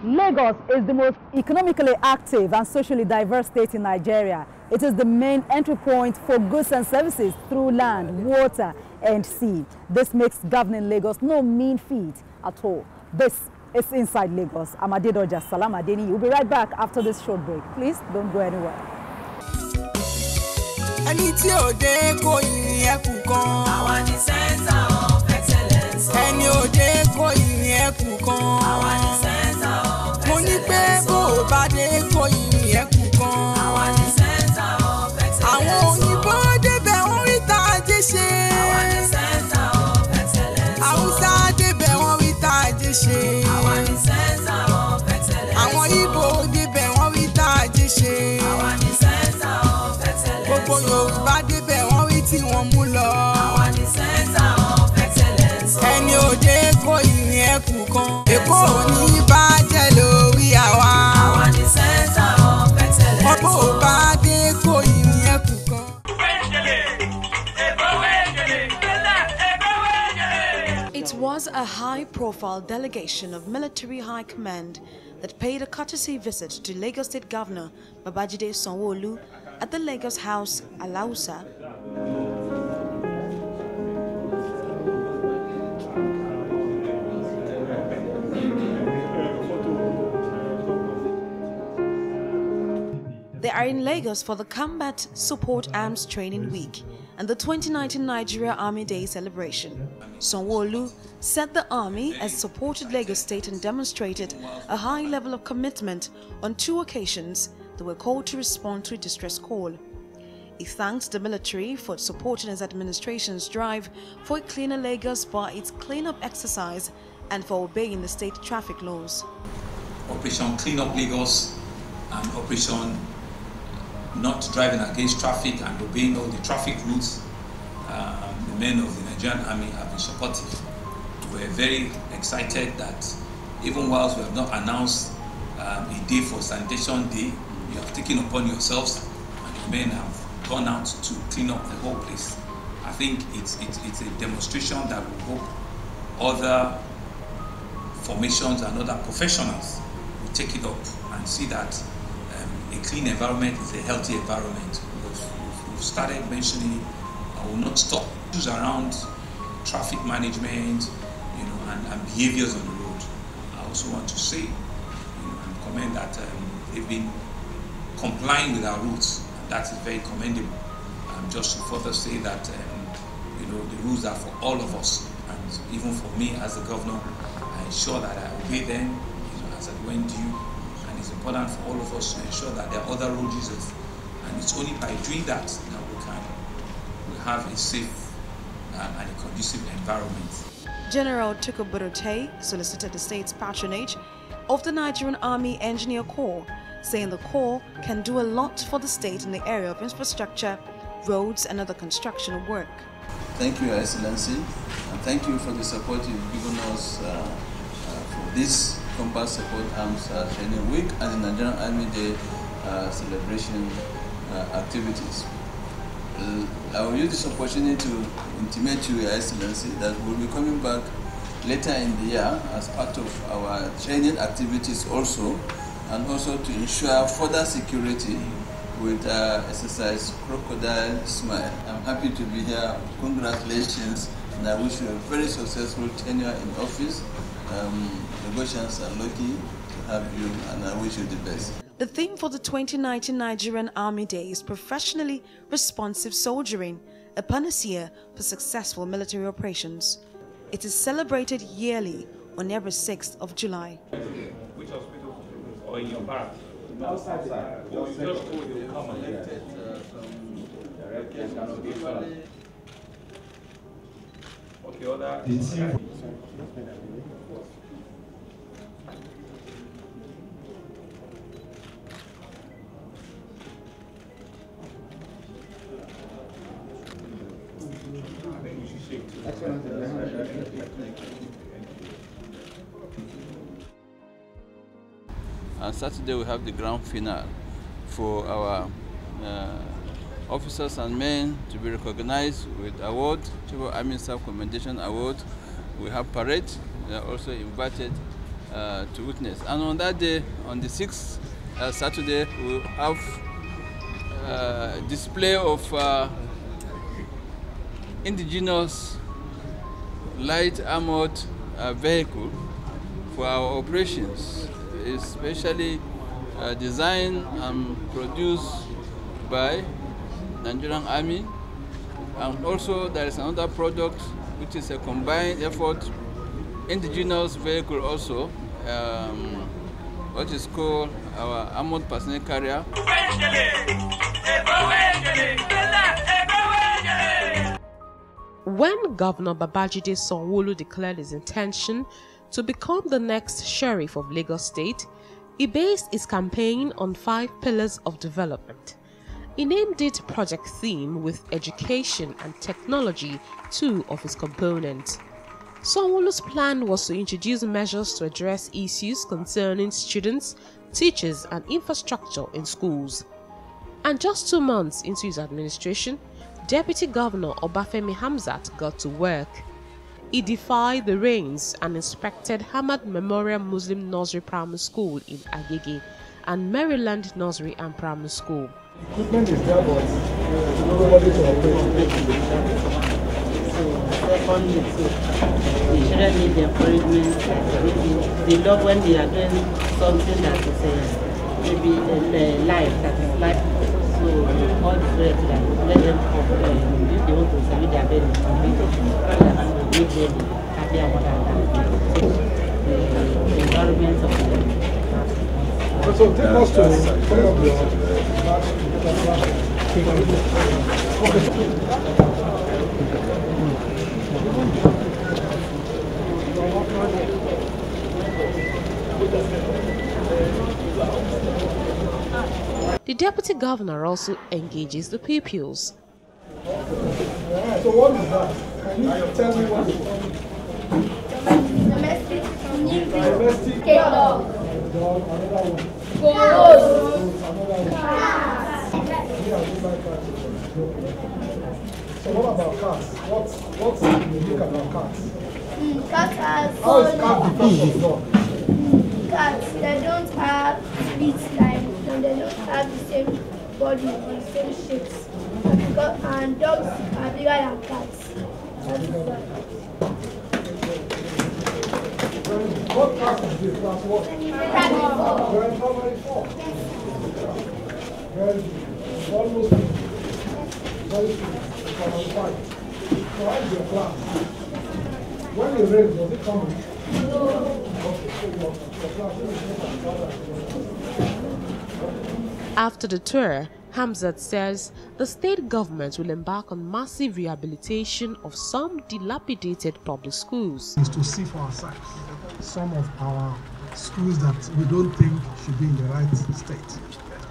Lagos is the most economically active and socially diverse state in Nigeria. It is the main entry point for goods and services through land, water, and sea. This makes governing Lagos no mean feat at all. This is Inside Lagos. I'm Adedoja Salam Adeni. We'll be right back after this short break. Please don't go anywhere. It was a high-profile delegation of military high command that paid a courtesy visit to Lagos State Governor Babajide Sanwo-Olu at the Lagos House, Alausa. They are in Lagos for the Combat Support Arms Training Week and the 2019 Nigeria Army Day celebration. Sanwo-Olu said the army has supported Lagos State and demonstrated a high level of commitment on 2 occasions they were called to respond to a distress call. He thanked the military for supporting his administration's drive for a cleaner Lagos by its cleanup exercise and for obeying the state traffic laws. Operation Clean Up Lagos and Operation Not Driving Against Traffic and obeying all the traffic rules, the men of the Nigerian Army have been supportive. We're very excited that even whilst we have not announced a day for Sanitation Day, you have taken upon yourselves and the men have gone out to clean up the whole place. I think it's a demonstration that we hope other formations and other professionals will take it up and see that a clean environment is a healthy environment. We've started mentioning it. I will not stop. Issues around traffic management, and behaviors on the road. I also want to say, and commend that they've been complying with our rules, and that is very commendable. Just to further say that the rules are for all of us, and even for me as the governor, I ensure that I obey them as I went due. It's important for all of us to ensure that there are other road users, and it's only by doing that that we have a safe and a conducive environment. General Tukur solicited the state's patronage of the Nigerian Army Engineer Corps, saying the Corps can do a lot for the state in the area of infrastructure, roads and other construction work. Thank you, Your Excellency, and thank you for the support you've given us for this Combat Support Arms Training Week and the Nigerian Army Day celebration activities. I will use this opportunity to intimate to Your Excellency that we'll be coming back later in the year as part of our training activities also, and also to ensure further security with exercise Crocodile Smile. I'm happy to be here. Congratulations, and I wish you a very successful tenure in office. Negotiations are lucky to have you, and I wish you the best. The theme for the 2019 Nigerian Army Day is Professionally Responsive Soldiering, a panacea for successful military operations. It is celebrated yearly on every 6th of July. Which hospital or in your barracks? Outside. You just go, you come and get it. Okay, other. On Saturday we have the grand finale for our officers and men to be recognized with award, Civil Army Staff Commendation Award. We have parade. They are also invited to witness. And on that day, on the 6th Saturday, we will have display of indigenous light armored vehicle for our operations, especially designed and produced by Nigerian Army. And also there is another product which is a combined effort, indigenous vehicle also, what is called our armored personnel carrier. When Governor Babajide Sanwo-Olu declared his intention to become the next sheriff of Lagos State, he based his campaign on 5 pillars of development. He named it Project Theme, with education and technology 2 of his components. Sanwo-Olu's plan was to introduce measures to address issues concerning students, teachers, and infrastructure in schools. And just 2 months into his administration, Deputy Governor Obafemi Hamzat got to work. He defied the rains and inspected Hamad Memorial Muslim Nursery Primary School in Agege and Maryland Nursery and Primary School. Equipment is there, but nobody to operate. Secondly, the children need the encouragement. They love when they are doing something that is maybe life, that is life. So all the parents that let them come, if they want to salute their parents, make them happy about that. The environment of them. So take us to some of The Deputy Governor also engages the pupils. So what is that? Can you tell me what Domestic dog. So what about cats? What's unique about cats? Cats are How is cat different from dog? cats. They don't have speech like, and they don't have the same body or the same shapes. And dogs are bigger than cats. That is why. What class is this? Class what? Primary 4. Primary 4. Very good. Almost very good. Primary 5. So how is your class? When it rains, does it come in? No. Okay, so your class is After the tour, Hamzat says the state government will embark on massive rehabilitation of some dilapidated public schools. is to see for ourselves some of our schools that we don't think should be in the right state.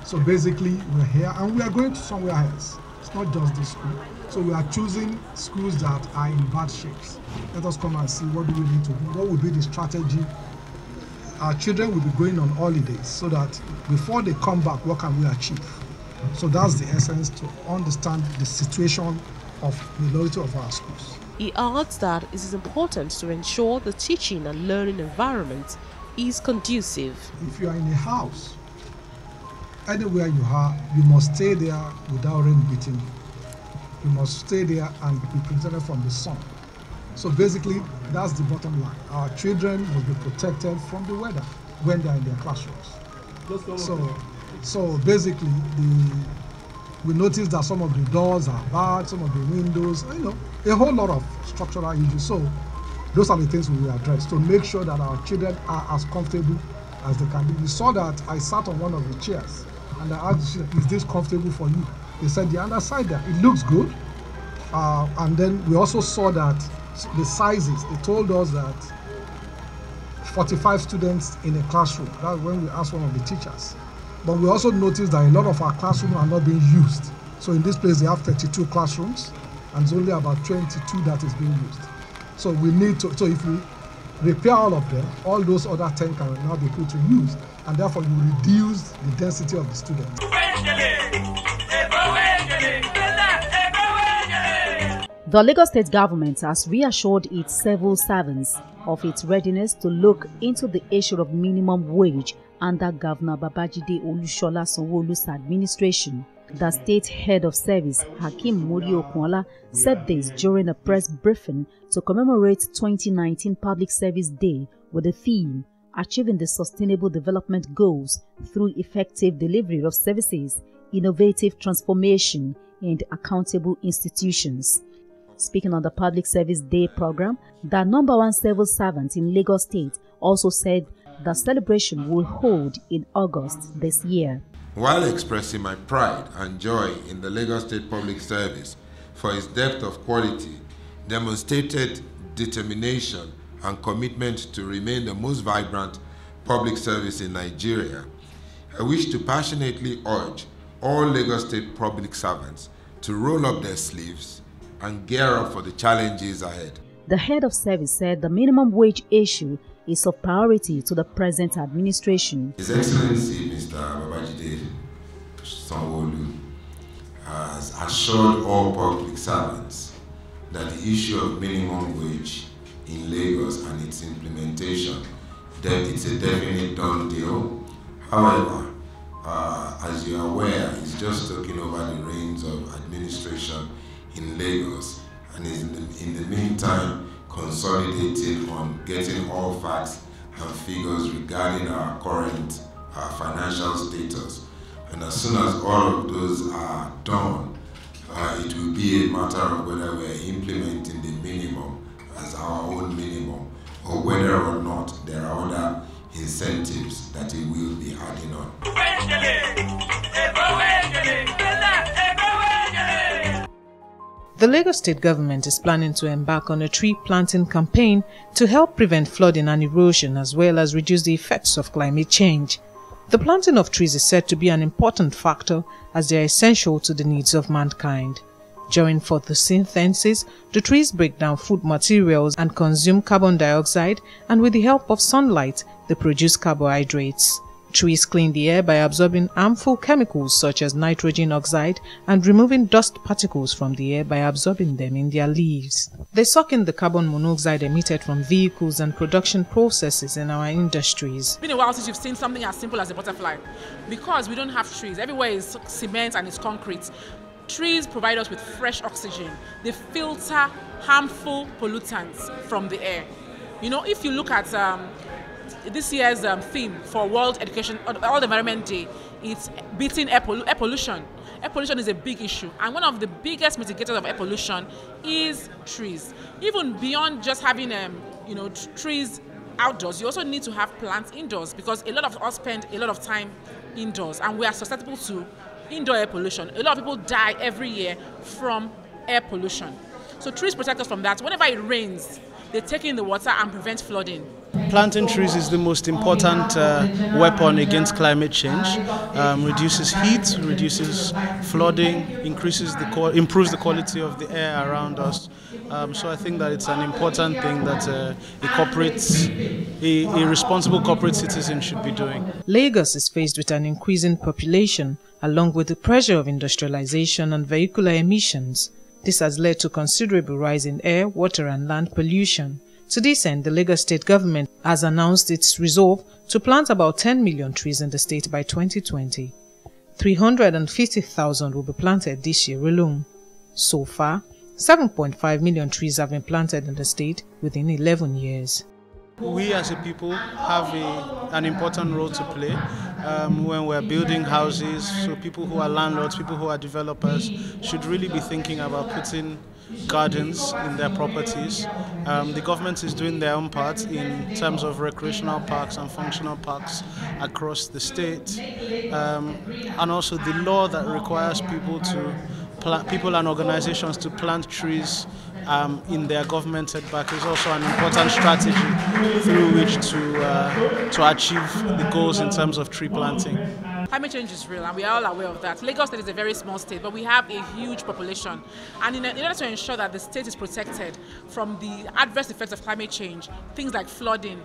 So basically, we're here and we are going to somewhere else. It's not just this school. So we are choosing schools that are in bad shapes. Let us come and see what do we need to do. What will be the strategy? Our children will be going on holidays so that before they come back, what can we achieve? So that's the essence, to understand the situation of the majority of our schools. He adds that it is important to ensure the teaching and learning environment is conducive. If you are in a house, anywhere you are, you must stay there without rain beating you. You must stay there and be protected from the sun. So basically, that's the bottom line. Our children must be protected from the weather when they are in their classrooms. So basically, we notice that some of the doors are bad, some of the windows, a whole lot of structural issues. So those are the things we will address to make sure that our children are as comfortable as they can be. You saw that I sat on one of the chairs and I asked, is this comfortable for you? They said the underside there, it looks good. And then we also saw that the sizes, they told us that 45 students in a classroom. That's when we asked one of the teachers. But we also noticed that a lot of our classrooms are not being used. So in this place, they have 32 classrooms, and it's only about 22 that is being used. So we need to, so if we repair all of them, all those other 10 can now be put to use, and therefore you reduce the density of the students. The Lagos State government has reassured its civil servants of its readiness to look into the issue of minimum wage under Governor Babajide Sanwo-Olu's administration. The state head of service, Hakeem Muri-Okunola, said this during a press briefing to commemorate 2019 Public Service Day with the theme, Achieving the Sustainable Development Goals through Effective Delivery of Services, Innovative Transformation, and Accountable Institutions. Speaking on the Public Service Day program, the #1 civil servant in Lagos State also said the celebration will hold in August this year. While expressing my pride and joy in the Lagos State Public Service for its depth of quality, demonstrated determination and commitment to remain the most vibrant public service in Nigeria, I wish to passionately urge all Lagos State public servants to roll up their sleeves and gear up for the challenges ahead. The head of service said the minimum wage issue is of priority to the present administration. His Excellency Mr. Babajide Sanwo-Olu has assured all public servants that the issue of minimum wage in Lagos and its implementation, that it's a definite done deal. However, as you are aware, he's just taking over the reins of administration in Lagos and is in the meantime consolidating on getting all facts and figures regarding our current financial status. And as soon as all of those are done, it will be a matter of whether we are implementing the minimum as our own minimum or whether or not there are other incentives that it will be adding on. The Lagos State government is planning to embark on a tree planting campaign to help prevent flooding and erosion as well as reduce the effects of climate change. The planting of trees is said to be an important factor as they are essential to the needs of mankind. During photosynthesis, the trees break down food materials and consume carbon dioxide, and with the help of sunlight, they produce carbohydrates. Trees clean the air by absorbing harmful chemicals such as nitrogen oxide and removing dust particles from the air by absorbing them in their leaves. They suck in the carbon monoxide emitted from vehicles and production processes in our industries. It's been a while since you've seen something as simple as a butterfly. Because we don't have trees, everywhere is cement and it's concrete. Trees provide us with fresh oxygen. They filter harmful pollutants from the air. You know, if you look at this year's theme for World Environment Day, it's beating air pollution. Air pollution is a big issue, and one of the biggest mitigators of air pollution is trees. Even beyond just having trees outdoors, you also need to have plants indoors, because a lot of us spend a lot of time indoors and we are susceptible to indoor air pollution. A lot of people die every year from air pollution. So trees protect us from that. Whenever it rains, they take in the water and prevent flooding. Planting trees is the most important weapon against climate change. Reduces heat, reduces flooding, improves the quality of the air around us. So I think that it's an important thing that a responsible corporate citizen should be doing. Lagos is faced with an increasing population, along with the pressure of industrialization and vehicular emissions. This has led to considerable rise in air, water and land pollution. To this end, the Lagos State government has announced its resolve to plant about 10 million trees in the state by 2020. 350,000 will be planted this year alone. So far, 7.5 million trees have been planted in the state within 11 years. We as a people have an important role to play when we're building houses. So people who are landlords, people who are developers should really be thinking about putting gardens in their properties. The government is doing their own part in terms of recreational parks and functional parks across the state, and also the law that requires people and organizations to plant trees in their government setback is also an important strategy through which to achieve the goals in terms of tree planting. Climate change is real, and we are all aware of that. Lagos State is a very small state, but we have a huge population. And in order to ensure that the state is protected from the adverse effects of climate change, things like flooding,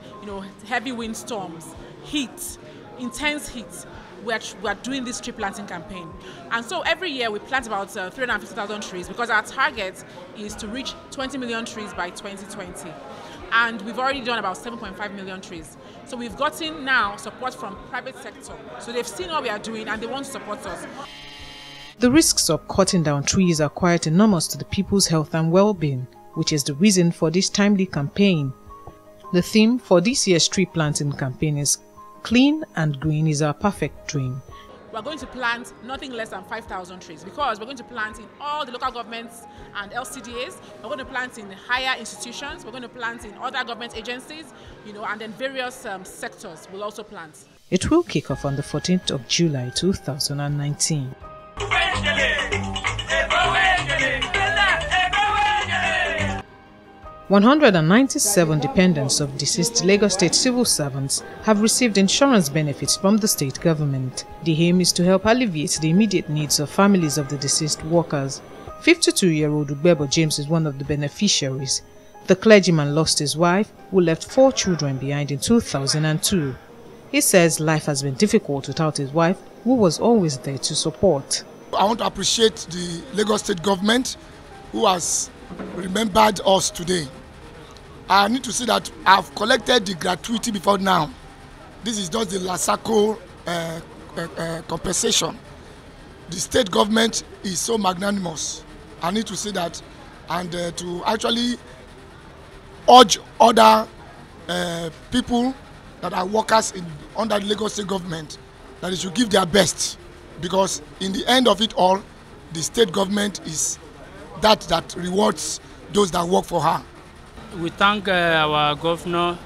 heavy windstorms, heat, intense heat, we are doing this tree planting campaign. And so every year we plant about 350,000 trees because our target is to reach 20 million trees by 2020. And we've already done about 7.5 million trees. So we've gotten now support from private sector. So they've seen what we are doing and they want to support us. The risks of cutting down trees are quite enormous to the people's health and well-being, which is the reason for this timely campaign. The theme for this year's tree planting campaign is "Clean and Green is our perfect dream." We're going to plant nothing less than 5,000 trees because we're going to plant in all the local governments and LCDAs. We're going to plant in higher institutions. We're going to plant in other government agencies, and then various sectors will also plant. It will kick off on the 14th of July 2019. 197 dependents of deceased Lagos State civil servants have received insurance benefits from the state government. The aim is to help alleviate the immediate needs of families of the deceased workers. 52-year-old Ugbebo James is one of the beneficiaries. The clergyman lost his wife, who left 4 children behind in 2002. He says life has been difficult without his wife, who was always there to support. I want to appreciate the Lagos State government who has remembered us today. I need to say that I've collected the gratuity before now. This is just the LASACO compensation. The state government is so magnanimous. I need to say that, and to actually urge other people that are workers under the Lagos State government that they should give their best, because in the end of it all, the state government is that rewards those that work for her. We thank our governor,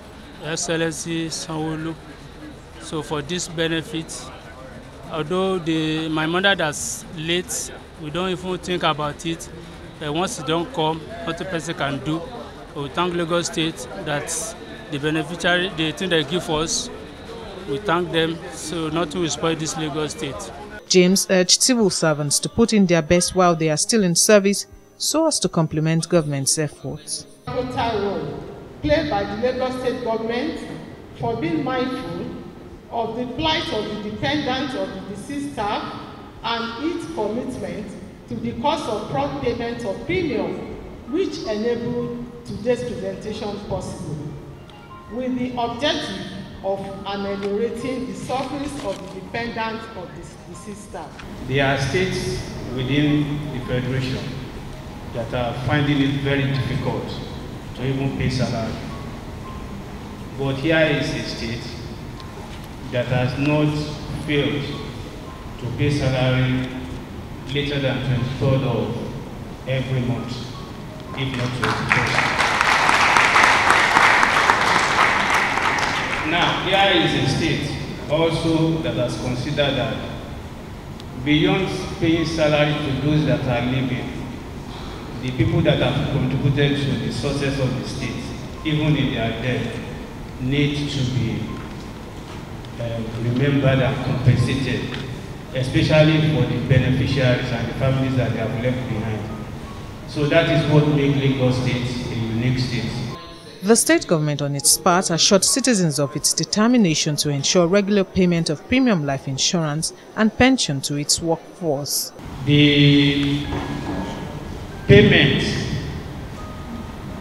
Excellency Sanwo-Olu, so for this benefit. Although my mother that's late, we don't even think about it. Once it don't come, what a person can do. We thank Lagos State that the beneficiary, the thing they give us, we thank them, so nothing will spoil this Lagos State. James urged civil servants to put in their best while they are still in service, so as to complement government's efforts. Pivotal role played by the Lagos State government for being mindful of the plight of the dependents of the deceased staff and its commitment to the cost of prompt payment of premium, which enabled today's presentation possible, with the objective of ameliorating the sufferings of the dependents of the deceased staff. There are states within the Federation that are finding it very difficult to even pay salary. But here is a state that has not failed to pay salary later than 23rd of every month, if not 21st. Now, here is a state also that has considered that beyond paying salary to those that are living, the people that have contributed to the success of the state, even in their death, need to be remembered and compensated, especially for the beneficiaries and the families that they have left behind. So that is what makes Lagos State a unique state. The state government on its part assured citizens of its determination to ensure regular payment of premium life insurance and pension to its workforce. The payment,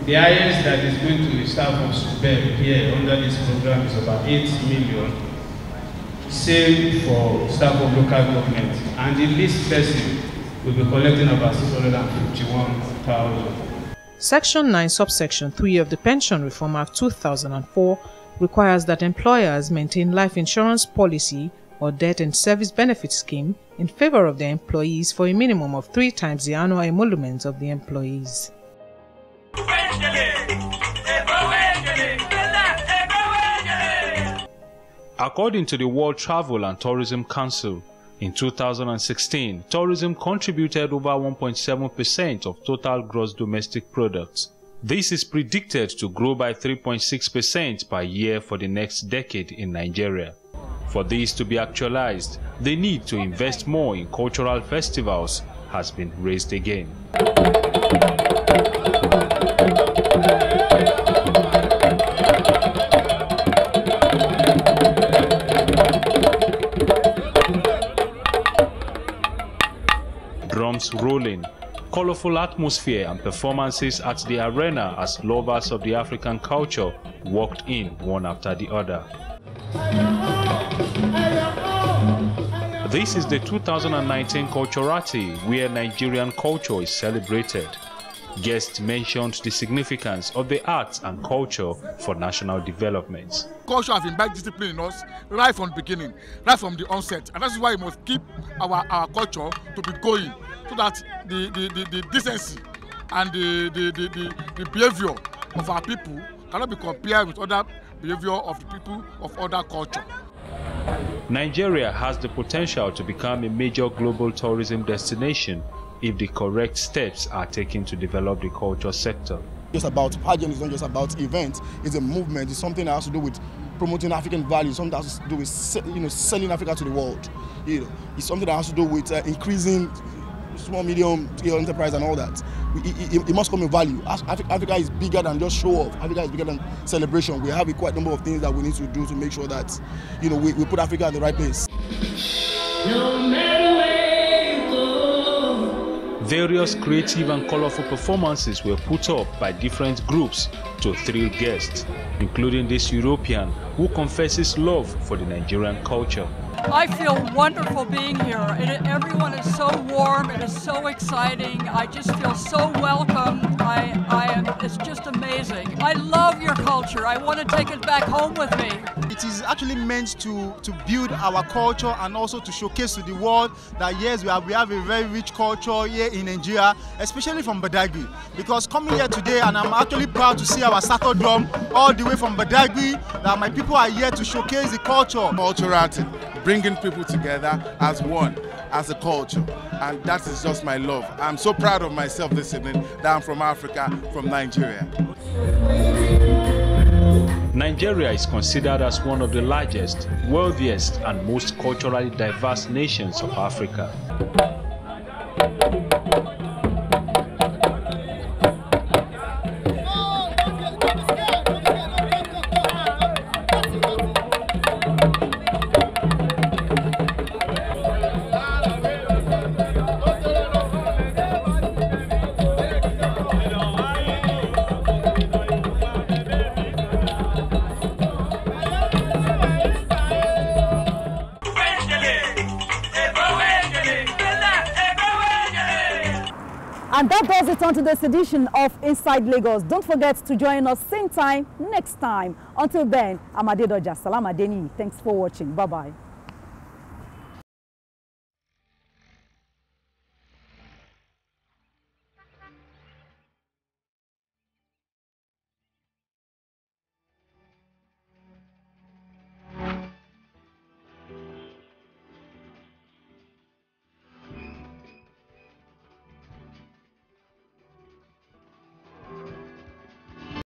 the highest that is going to the staff of SUBEB here under this program is about 8 million, same for staff of local government, and the least person will be collecting about 651,000. Section 9, subsection 3 of the Pension Reform Act 2004 requires that employers maintain life insurance policy or death and service benefit scheme in favor of their employees for a minimum of 3 times the annual emolument of the employees. According to the World Travel and Tourism Council, in 2016, tourism contributed over 1.7% of total gross domestic products. This is predicted to grow by 3.6% per year for the next decade in Nigeria. For this to be actualized, the need to invest more in cultural festivals has been raised again. drums rolling, colorful atmosphere and performances at the arena as lovers of the African culture walked in one after the other. This is the 2019 Culturati, where Nigerian culture is celebrated. Guests mentioned the significance of the arts and culture for national development. Culture has imbibed discipline in us right from the beginning, right from the onset, and that's why we must keep our culture to be going, so that the decency and the behavior of our people cannot be compared with other behavior of the people of other culture. Nigeria has the potential to become a major global tourism destination if the correct steps are taken to develop the culture sector. Just about pageant, it's not just about events, it's a movement, it's something that has to do with promoting African values, something that has to do with selling Africa to the world. It's something that has to do with increasing small, medium enterprise and all that. It must come with value. Africa is bigger than just show off. Africa is bigger than celebration. We have a quite number of things that we need to do to make sure that we put Africa in the right place. No matter where you go. Various creative and colorful performances were put up by different groups to thrill guests, including this European who confesses love for the Nigerian culture. I feel wonderful being here. Everyone is so warm. It is so exciting. I just feel so welcome. It's just amazing. I love your culture. I want to take it back home with me. It is actually meant to build our culture and also to showcase to the world that yes, we have a very rich culture here in Nigeria, especially from Badagry. Because coming here today, and I'm actually proud to see our Sako drum all the way from Badagry, that my people are here to showcase the culture. Culturati, bringing people together as one, as a culture, and that is just my love. I'm so proud of myself this evening that I'm from Africa, from Nigeria. Nigeria is considered as one of the largest, wealthiest and most culturally diverse nations of Africa. And that does it on today's edition of Inside Lagos. Don't forget to join us same time next time. Until then, I'm Adedoja Salam Adeni. Thanks for watching. Bye-bye.